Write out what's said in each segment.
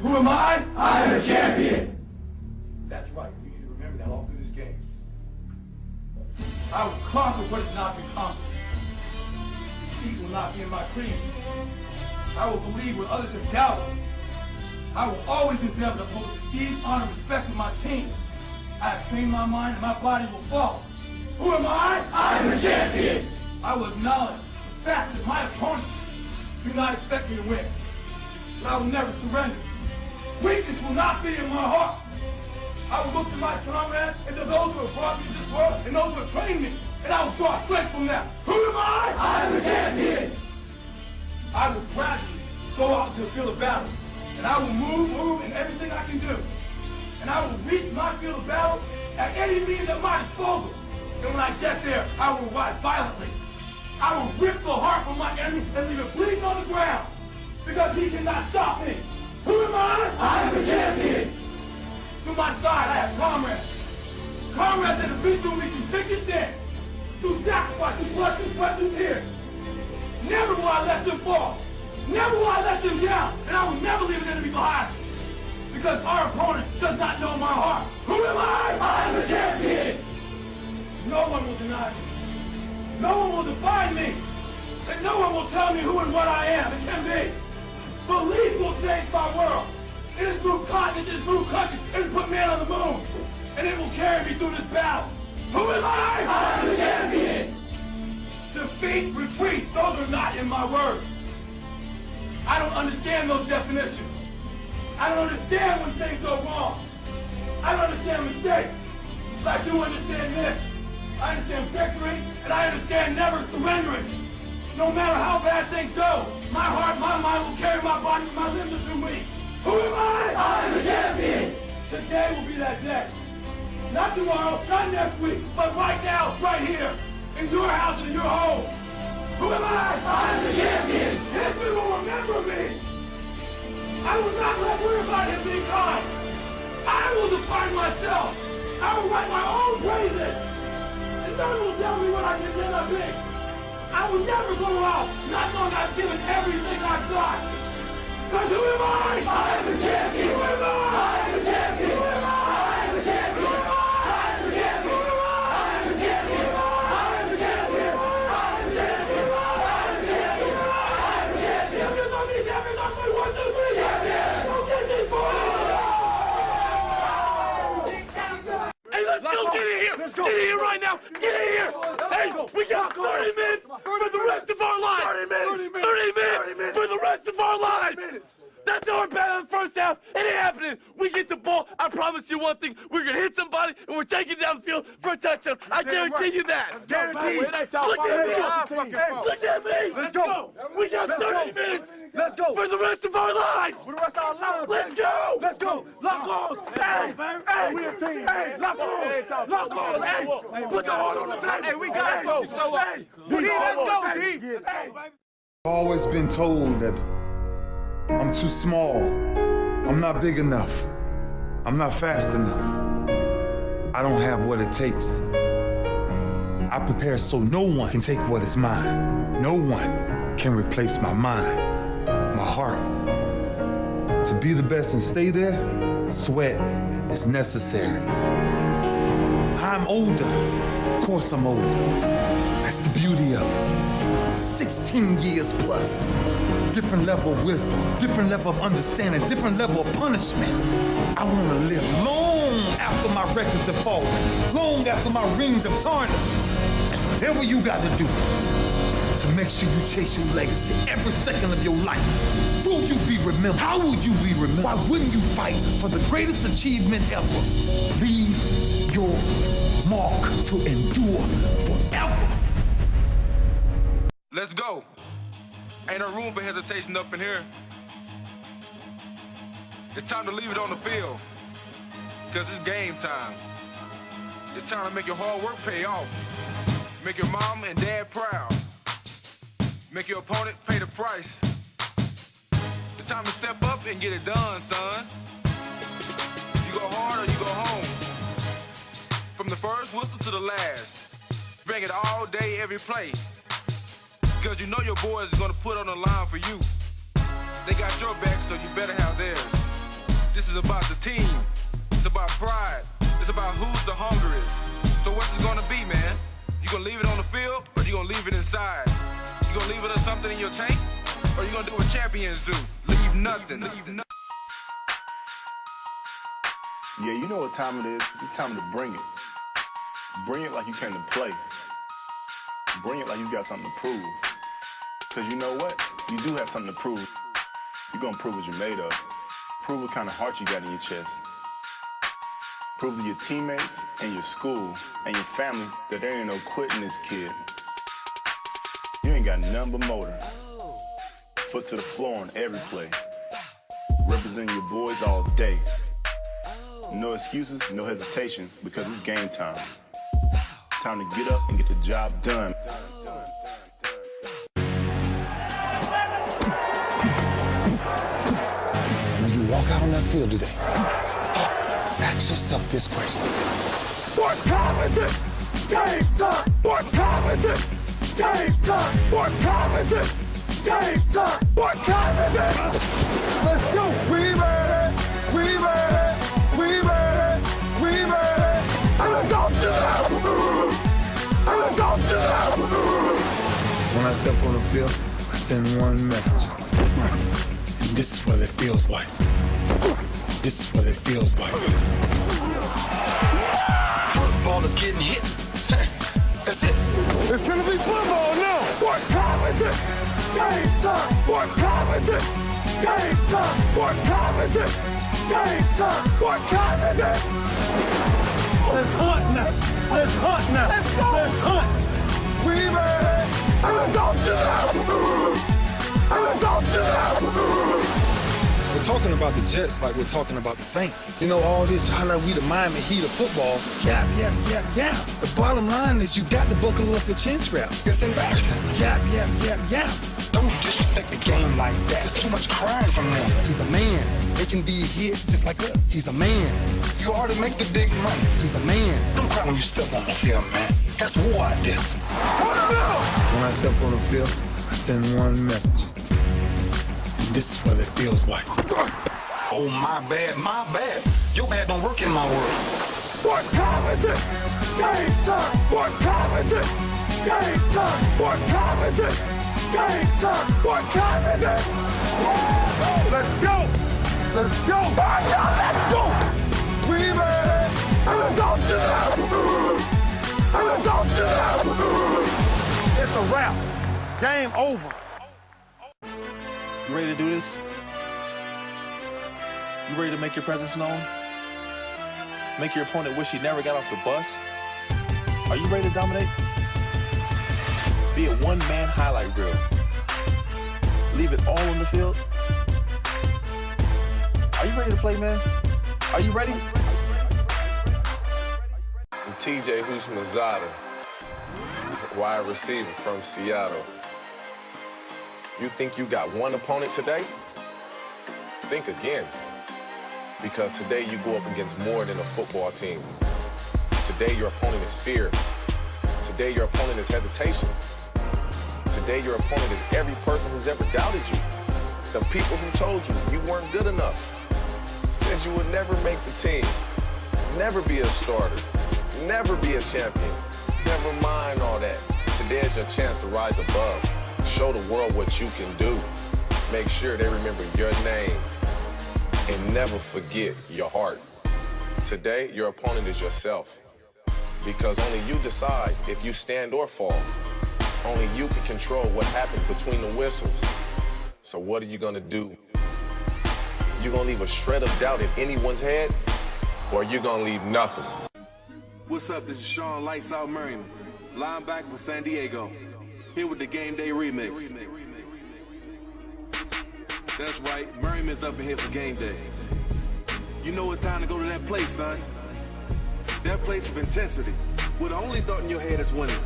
Who am I? I am a champion. That's right. You need to remember that all through this game. I will conquer what has not been conquered. Defeat will not be in my creed. I will believe what others have doubted. I will always endeavor to uphold the prestige, honor, and respect of my team. I have trained my mind and my body will follow. Who am I? I am a champion. I will acknowledge the fact that my opponents do not expect me to win. But I will never surrender. Weakness will not be in my heart. I will look to my comrades and to those who have brought me to this world and those who have trained me, and I will draw strength from them. Who am I? I am a champion. I will gradually go out into the field of battle, and I will move in everything I can do. And I will reach my field of battle at any means at my disposal. And when I get there, I will ride violently. I will rip the heart from my enemy and leave it bleeding on the ground, because he cannot stop me. Who am I? I am a champion. To my side, I have comrades. Comrades that have been through me through thick and thin, through sacrifice, through blood, through sweat, through tears. Never will I let them fall. Never will I let them down. And I will never leave an enemy behind. Because our opponent does not know my heart. Who am I? I am a champion. No one will deny me. No one will define me. And no one will tell me who and what I am. It can be. Belief will change my world. It has moved continents, it has moved countries, it has put man on the moon. And it will carry me through this battle. Who am I? I am a champion. Defeat, retreat, those are not in my words. I don't understand those definitions. I don't understand when things go wrong. I don't understand mistakes. But I do understand this. I understand victory, and I understand never surrendering. No matter how bad things go, my heart, my mind will carry my body and my limbs through me. Who am I? I am a champion. Today will be that day. Not tomorrow, not next week, but right now, right here, in your house and in your home. Who am I? I am a champion. History will remember me. I will not let worry about him being kind. I will define myself. I will write my own praises. And none will tell me what I can never be. I will never go out not knowing I've given everything I've got. Because who am I? I am a champion. Who am I? I am a champion. Who am I? I am a champion. Who am I? I am a champion. Who am I? I am a champion. I am a champion. I am a champion. I am a champion. I am a champion. Champions on me, champions on me. 1, 2, 3. Champion. Go get these boys. Hey, let's go! Get in here! Let's go! Get in here right now! Get in here! Hey, we got 30 minutes for the rest of our lives! 30 minutes! 30 minutes for the rest of our lives! That's our battle in the first half. It ain't happening. We get the ball. I promise you one thing. We're going to hit somebody, and we're taking down the field for a touchdown. I guarantee you that. Guaranteed. Look at me. Look at me. Let's go. We got 30 minutes Let's go. for the rest of our lives. For the rest of our lives. Let's go. Let's go. Lock arms. Hey, hey, we a team. Hey, lock arms. Lock arms. Hey, put your heart on the table. Hey, we got to go. Hey, D, let's go, D. Hey. I've always been told that I'm too small, I'm not big enough, I'm not fast enough, I don't have what it takes. I prepare so no one can take what is mine. No one can replace my mind, my heart. To be the best and stay there, sweat is necessary. I'm older, of course I'm older. That's the beauty of it. 16 years plus. Different level of wisdom, different level of understanding, different level of punishment. I want to live long after my records have fallen, long after my rings have tarnished. And whatever you got to do to make sure you chase your legacy every second of your life. Will you be remembered? How would you be remembered? Why wouldn't you fight for the greatest achievement ever? Leave your mark to endure forever. Let's go. Ain't no room for hesitation up in here. It's time to leave it on the field, because it's game time. It's time to make your hard work pay off. Make your mom and dad proud. Make your opponent pay the price. It's time to step up and get it done, son. You go hard or you go home. From the first whistle to the last. Bring it all day, every play. Because you know your boys is gonna put on the line for you. They got your back, so you better have theirs. This is about the team. It's about pride. It's about who's the hungriest. So what's it gonna be, man? You gonna leave it on the field, or you gonna leave it inside? You gonna leave it as something in your tank, or you gonna do what champions do? Leave nothing. Yeah, you know what time it is. It's time to bring it. Bring it like you came to play. Bring it like you got something to prove. Because you know what? You do have something to prove. You're gonna prove what you're made of. Prove what kind of heart you got in your chest. Prove to your teammates and your school and your family that there ain't no quitting this kid. You ain't got nothing but motor. Foot to the floor on every play. Representing your boys all day. No excuses, no hesitation, because it's game time. Time to get up and get the job done. When you walk out on that field today, ask yourself this question. What time is it? Game time! What time is it? Game time! What time is it? Game time! What time is it? Let's go! We ready! We ready! We ready! We ready! And let's go to the house! And let's go to the house! When I step on the field, I send one message. And this is what it feels like. This is what it feels like. Football is getting hit. That's it. It's gonna be football now! What time is it? Game time! What time is it? Game time! What time is it? Game time! What time is it? Let's hunt now. Let's hunt now. Let's go! Let's hunt. We ready! And let's go to the house! And let's go to the house! We're talking about the Jets like we're talking about the Saints. You know, all this, how like we the Miami Heat of football. Yeah. The bottom line is you got to buckle up your chin straps. It's embarrassing. Yeah. Don't disrespect the game like that. There's too much crying from them. He's a man. They can be hit just like us. He's a man. You already make the big money. He's a man. Don't cry when you step on the field, man. That's war out there. When I step on the field, I send one message. And this is what it feels like. Oh, my bad. Your bad don't work in my world. What time is it? Game time! What time is it? Game time! What time is it? Game time! What time is it? Let's go! Let's go! Let's go! We ready! And let's go to the house! And let's go to the house! It's a wrap. Game over. You ready to do this? You ready to make your presence known? Make your opponent wish he never got off the bus? Are you ready to dominate? Be a one-man highlight reel. Leave it all on the field. Are you ready to play, man? Are you ready? I'm TJ Houshmandzadeh, wide receiver from Seattle. You think you got one opponent today? Think again. Because today you go up against more than a football team. Today your opponent is fear. Today your opponent is hesitation. Today your opponent is every person who's ever doubted you. The people who told you you weren't good enough. Said you would never make the team. Never be a starter. Never be a champion. Never mind all that. Today is your chance to rise above. Show the world what you can do. Make sure they remember your name. And never forget your heart. Today, your opponent is yourself. Because only you decide if you stand or fall. Only you can control what happens between the whistles. So what are you gonna do? You gonna leave a shred of doubt in anyone's head? Or you gonna leave nothing? What's up? This is Sean Lights Out Merriman, linebacker for San Diego. Here with the Game Day Remix. That's right, Merriman's up in here for Game Day. You know it's time to go to that place, son. That place of intensity, where the only thought in your head is winning.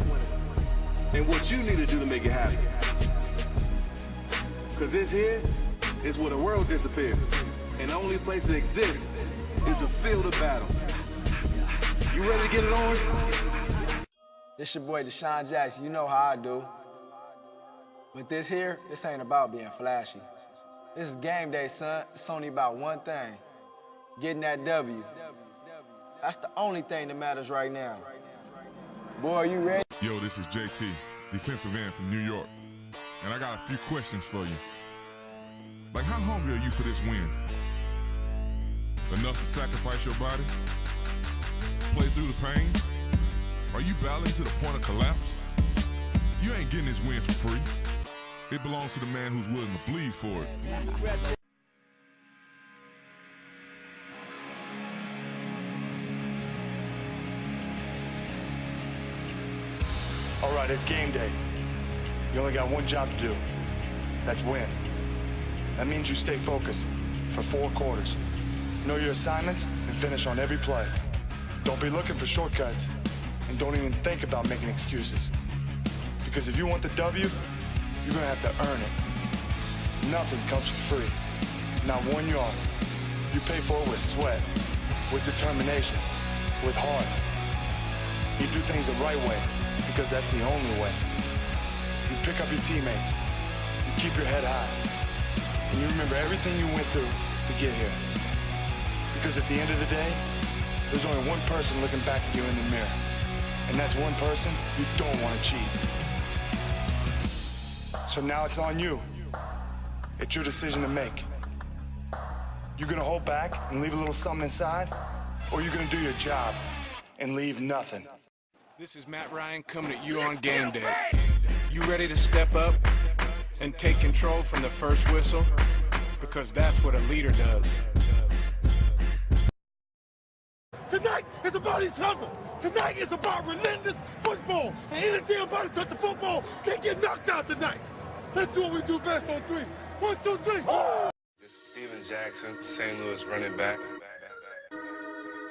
And what you need to do to make it happen. Cause this here is where the world disappears. And the only place that exists is a field of battle. You ready to get it on? It's your boy Deshaun Jackson, you know how I do. But this ain't about being flashy. This is game day, son. It's only about one thing. getting that W. That's the only thing that matters right now. Boy, you ready? Yo, this is JT, defensive end from New York. And I got a few questions for you. Like, how hungry are you for this win? Enough to sacrifice your body? Play through the pain? Are you battling to the point of collapse? You ain't getting this win for free. It belongs to the man who's willing to bleed for it. All right, it's game day. You only got one job to do. That's win. That means you stay focused for 4 quarters. Know your assignments and finish on every play. Don't be looking for shortcuts, and don't even think about making excuses. Because if you want the W, you're gonna have to earn it. Nothing comes for free. Not 1 yard. You pay for it with sweat, with determination, with heart. You do things the right way, because that's the only way. You pick up your teammates. You keep your head high. And you remember everything you went through to get here. Because at the end of the day, there's only one person looking back at you in the mirror. And that's one person you don't want to cheat. So now it's on you. It's your decision to make. You gonna hold back and leave a little something inside? Or you gonna do your job and leave nothing? This is Matt Ryan coming at you on game day. You ready to step up and take control from the first whistle? Because that's what a leader does. Tonight is about each other. Tonight is about relentless football. And anything about to touch the football can get knocked out tonight. Let's do what we do best on 3. 1, 2, 3. This is Steven Jackson, St. Louis running back.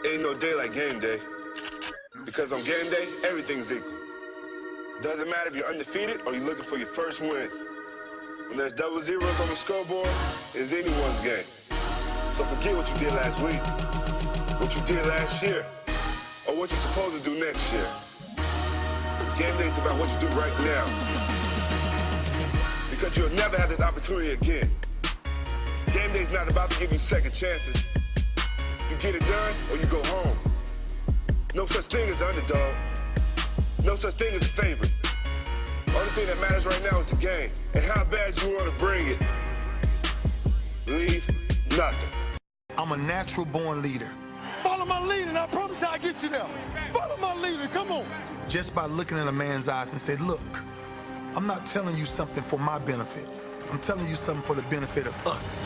Ain't no day like game day. Because on game day, everything's equal. Doesn't matter if you're undefeated or you're looking for your first win. When there's double zeros on the scoreboard, it's anyone's game. So forget what you did last week, what you did last year, or what you're supposed to do next year. Game day's about what you do right now. Because you'll never have this opportunity again. Game day's not about to give you second chances. You get it done or you go home. No such thing as underdog. No such thing as a favorite. Only thing that matters right now is the game and how bad you want to bring it. Leave nothing. I'm a natural-born leader. Follow my lead and I promise you I'll get you there. Follow my leader, come on. Just by looking in a man's eyes and say, look, I'm not telling you something for my benefit. I'm telling you something for the benefit of us.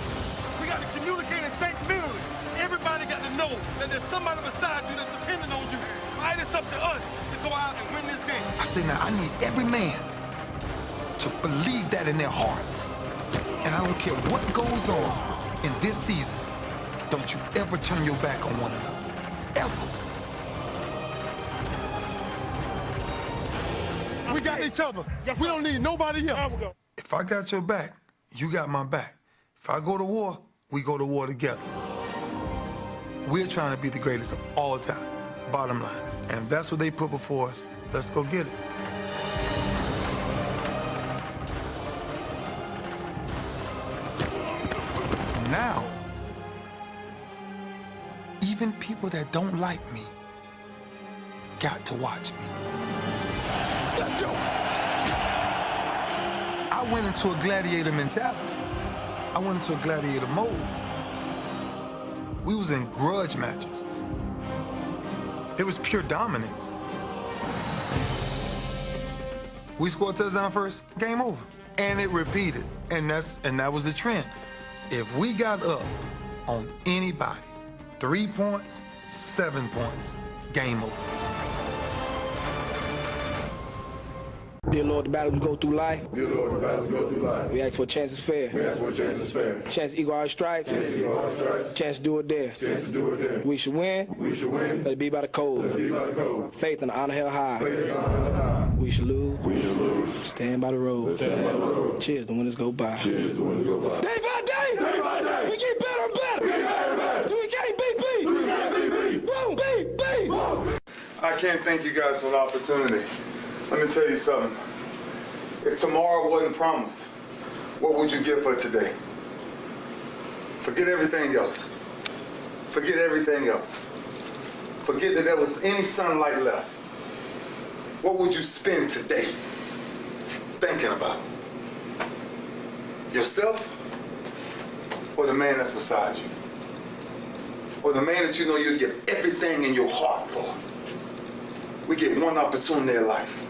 We got to communicate and think mentally. Everybody got to know that there's somebody beside you that's depending on you. All right, it's up to us to go out and win this game. I say now, I need every man to believe that in their hearts. And I don't care what goes on in this season, don't you ever turn your back on one another. Ever. We got each other. We don't need nobody else. If I got your back, you got my back. If I go to war, we go to war together. We're trying to be the greatest of all time, bottom line. And if that's what they put before us, let's go get it. Now, even people that don't like me got to watch me. Let's go. I went into a gladiator mentality. I went into a gladiator mode. We was in grudge matches. It was pure dominance. We scored a touchdown first, game over. And it repeated. And that was the trend. If we got up on anybody, 3 points, 7 points, game over. Dear Lord, the battles we go through life. Dear Lord, the battles we go through life. We ask for a chance is fair. We ask for a chance is fair. Chance to equal our stripes. Chance to equal our stripes. Chance to do it there. Chance to do it there. We should win. We should win. Let it be by the code. Let it be by the code. Faith and honor held high. Faith and honor held high. We should lose. We should lose. Stand by the road. Stand by the road. Cheers, the winners go by. Cheers, the winners go by. Day by day. Day by day. We get better and better. We get better and better. Till we can't beat beat. We can't beat beat. Boom, beat, beat. Boom. I can't thank you guys for the opportunity. Let me tell you something. If tomorrow wasn't promised, what would you give for today? Forget everything else. Forget everything else. Forget that there was any sunlight left. What would you spend today thinking about? Yourself or the man that's beside you? Or the man that you know you'll give everything in your heart for? We get one opportunity in life,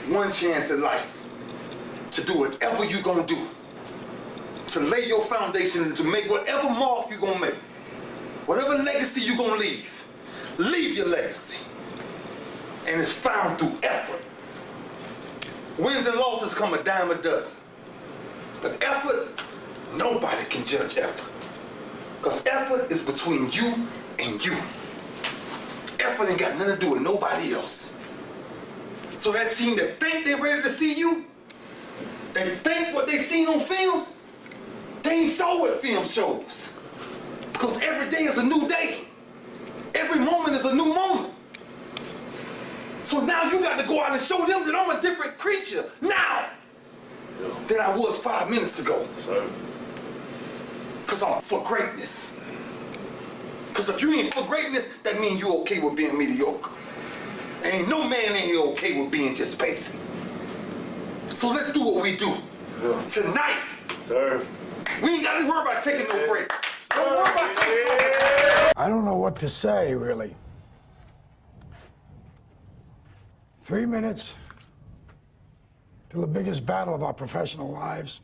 one chance in life to do whatever you're gonna do, to lay your foundation and to make whatever mark you're gonna make, whatever legacy you're gonna leave your legacy. And it's found through effort. Wins and losses come a dime a dozen. But effort, nobody can judge effort. Because effort is between you and you. Effort ain't got nothing to do with nobody else. So that team that think they're ready to see you, they think what they seen on film, they ain't saw what film shows. Because every day is a new day. Every moment is a new moment. So now you got to go out and show them that I'm a different creature now than I was 5 minutes ago. Because I'm for greatness. Because if you ain't for greatness, that means you okay with being mediocre. Ain't no man in here okay with being just basic. So let's do what we do. Tonight, we ain't got to worry about taking no breaks. Don't worry about taking no breaks. I don't know what to say, really. 3 minutes to the biggest battle of our professional lives.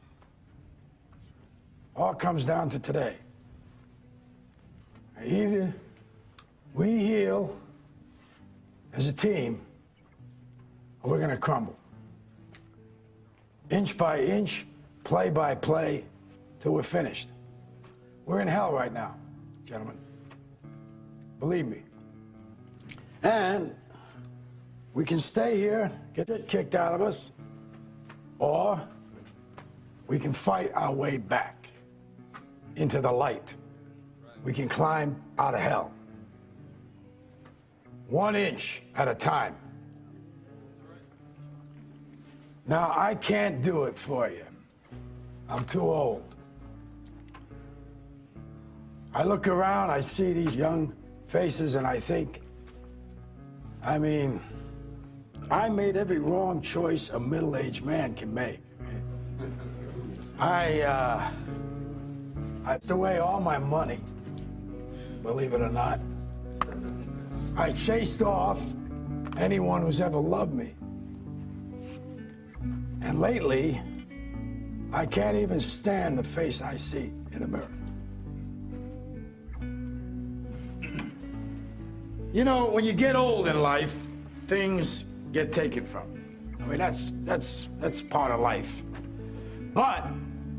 All comes down to today. Either we heal as a team, or we're going to crumble. Inch by inch, play by play, till we're finished. We're in hell right now, gentlemen. Believe me. And we can stay here, get it kicked out of us, or we can fight our way back into the light. We can climb out of hell. 1 inch at a time. Now, I can't do it for you. I'm too old. I look around, I see these young faces, and I think, I mean, I made every wrong choice a middle-aged man can make. I threw away all my money, believe it or not. I chased off anyone who's ever loved me. And lately, I can't even stand the face I see in the mirror. You know, when you get old in life, things get taken from you. I mean, that's part of life. But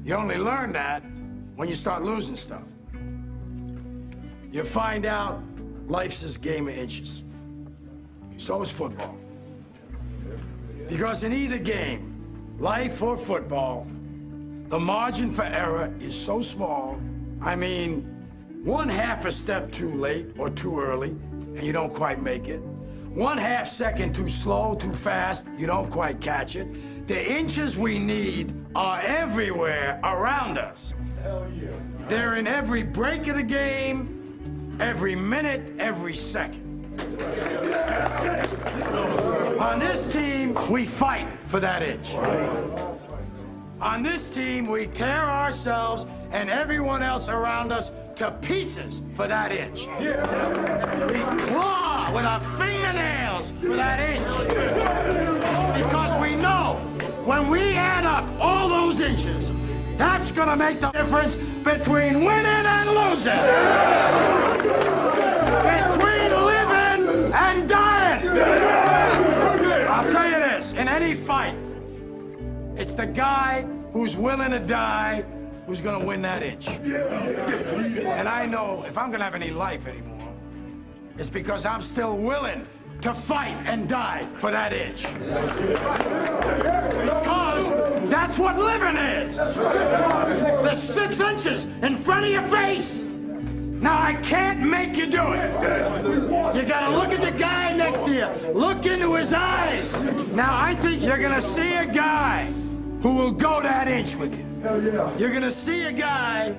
you only learn that when you start losing stuff. You find out life's this game of inches. So is football. Because in either game, life or football, the margin for error is so small. I mean, 1/2 a step too late or too early, and you don't quite make it. 1/2 second too slow, too fast, you don't quite catch it. The inches we need are everywhere around us. Hell yeah. They're in every break of the game, every minute, every second. On this team, we fight for that inch. On this team, we tear ourselves and everyone else around us to pieces for that inch. We claw with our fingernails for that inch. Because we know when we add up all those inches, that's gonna make the difference between winning and losing. Between living and dying. I'll tell you this, in any fight, it's the guy who's willing to die who's gonna win that inch. And I know if I'm gonna have any life anymore, it's because I'm still willing to fight and die for that inch. Because that's what living is. The 6 inches in front of your face. Now, I can't make you do it. You gotta look at the guy next to you. Look into his eyes. Now, I think you're gonna see a guy who will go that inch with you. Hell yeah. You're gonna see a guy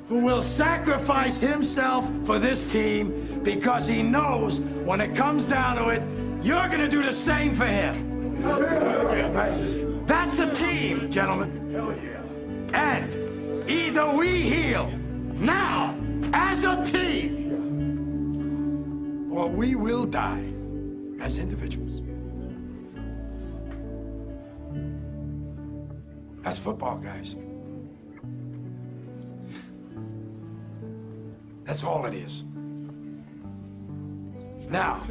who will sacrifice himself for this team because he knows when it comes down to it, you're going to do the same for him. That's a team, gentlemen. And either we heal now as a team, or we will die as individuals. That's football, guys. That's all it is. Now,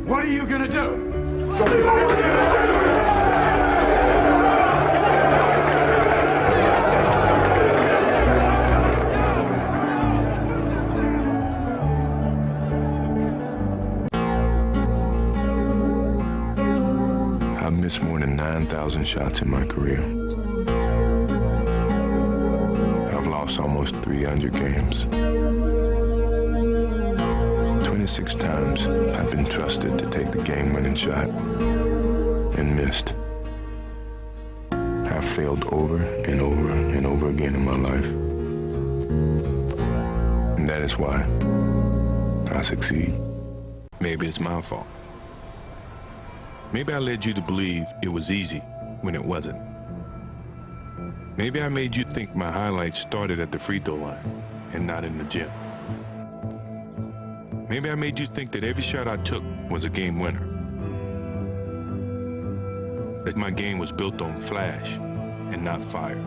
what are you gonna do? I've missed more than 9,000 shots in my career. I've lost almost 300 games. 26 times I've been trusted to take the game-winning shot and missed. I've failed over and over and over again in my life. And that is why I succeed. Maybe it's my fault. Maybe I led you to believe it was easy when it wasn't. Maybe I made you think my highlights started at the free throw line and not in the gym. Maybe I made you think that every shot I took was a game winner. That my game was built on flash and not fire.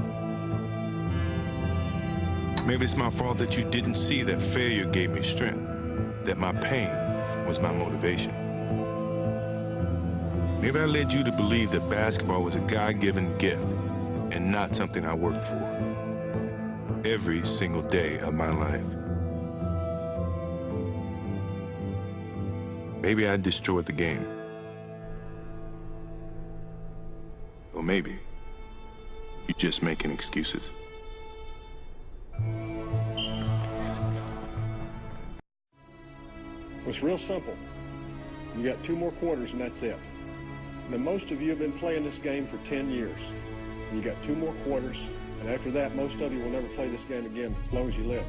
Maybe it's my fault that you didn't see that failure gave me strength, that my pain was my motivation. Maybe I led you to believe that basketball was a God-given gift and not something I worked for every single day of my life. Maybe I destroyed the game. Or maybe you're just making excuses. It's real simple. You got 2 more quarters and that's it. Now, most of you have been playing this game for 10 years. You got 2 more quarters, and after that, most of you will never play this game again as long as you live.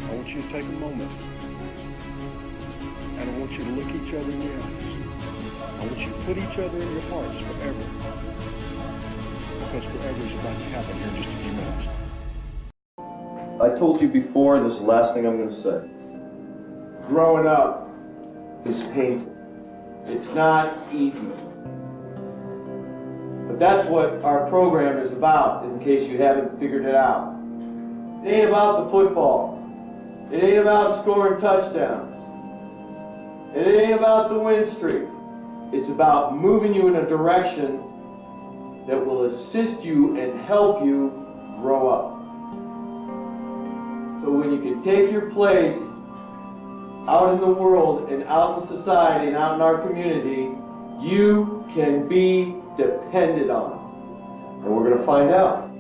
I want you to take a moment, and I want you to look each other in the eyes. I want you to put each other in your hearts forever, because forever is about to happen here in just a few minutes. I told you before, and this is the last thing I'm going to say. Growing up is painful. It's not easy. But that's what our program is about, in case you haven't figured it out. It ain't about the football. It ain't about scoring touchdowns. It ain't about the win streak. It's about moving you in a direction that will assist you and help you grow up. So when you can take your place out in the world and out in society and out in our community, you can be depended on. And we're going to find out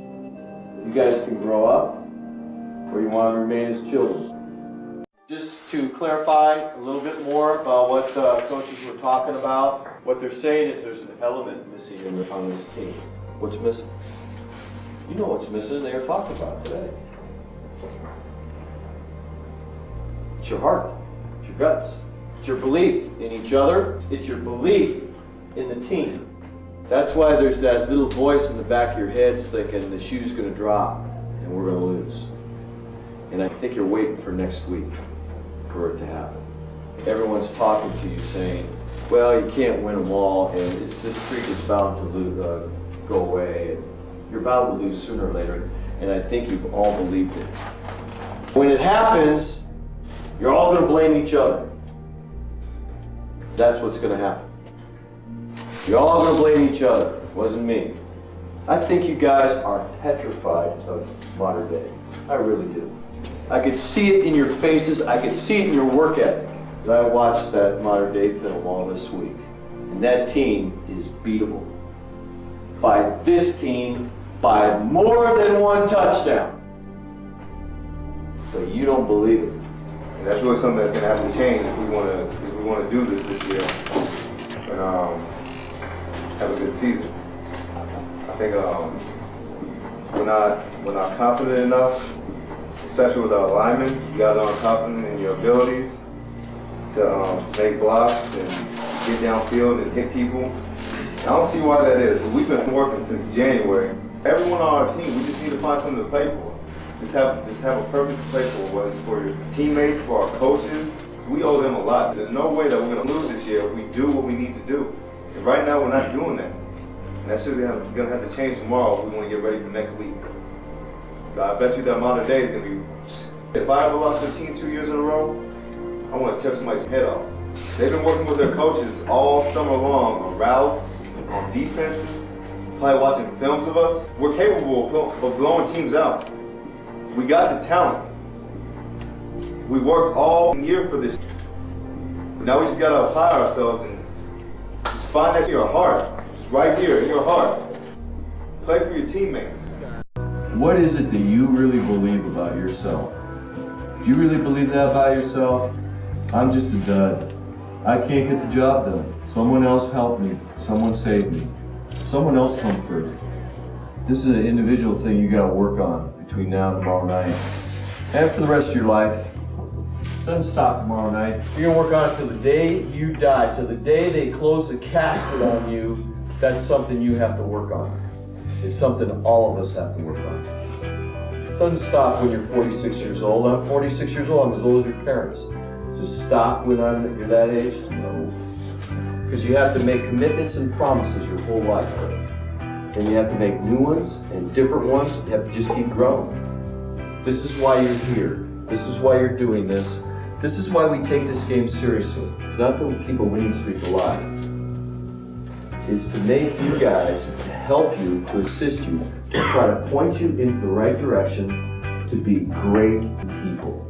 if you guys can grow up or you want to remain as children. Just to clarify a little bit more about what coaches were talking about, what they're saying is there's an element missing on this team. What's missing? You know what's missing, they were talking about today. It's your heart. Your guts. It's your belief in each other. It's your belief in the team. That's why there's that little voice in the back of your head thinking the shoe's going to drop and we're going to lose. And I think you're waiting for next week for it to happen. Everyone's talking to you saying, well, you can't win them all, and this streak is bound to go away, and you're bound to lose sooner or later, and I think you've all believed it. When it happens, you're all going to blame each other. That's what's going to happen. You're all going to blame each other. It wasn't me. I think you guys are petrified of modern day. I really do. I could see it in your faces. I could see it in your work ethic. As I watched that modern day film all this week. And that team is beatable. By this team, by more than one touchdown. But you don't believe it. And that's really something that's going to have to change if we want to do this year and have a good season. I think we're not confident enough, especially with our linemen. You guys aren't confident in your abilities to make blocks and get downfield and hit people. I don't see why that is. We've been working since January. Everyone on our team, we just need to find something to play for. Just have a purpose to play for, whether it's for your teammates, for our coaches. So we owe them a lot. There's no way that we're going to lose this year if we do what we need to do. And right now, we're not doing that. And that's just going to have to change tomorrow if we want to get ready for next week. So I bet you the amount of days is going to be... If I ever lost a team 2 years in a row, I want to tear somebody's head off. They've been working with their coaches all summer long on routes, on defenses, probably watching films of us. We're capable of blowing teams out. We got the talent. We worked all year for this. Now we just got to apply ourselves and just find that in your heart. Just right here in your heart. Play for your teammates. What is it that you really believe about yourself? Do you really believe that about yourself? I'm just a dud. I can't get the job done. Someone else helped me. Someone saved me. Someone else comforted. This is an individual thing you got to work on between now and tomorrow night. And for the rest of your life. Doesn't stop tomorrow night. You're going to work on it till the day you die, till the day they close the casket on you. That's something you have to work on. It's something all of us have to work on. It doesn't stop when you're 46 years old. I'm 46 years old. I'm as old as your parents. Does it stop when you're that age? No. Because you have to make commitments and promises your whole life. And you have to make new ones and different ones. You have to just keep growing. This is why you're here. This is why you're doing this. This is why we take this game seriously. It's not to keep a winning streak alive. It's to make you guys, to help you, to assist you, to try to point you in the right direction to be great people.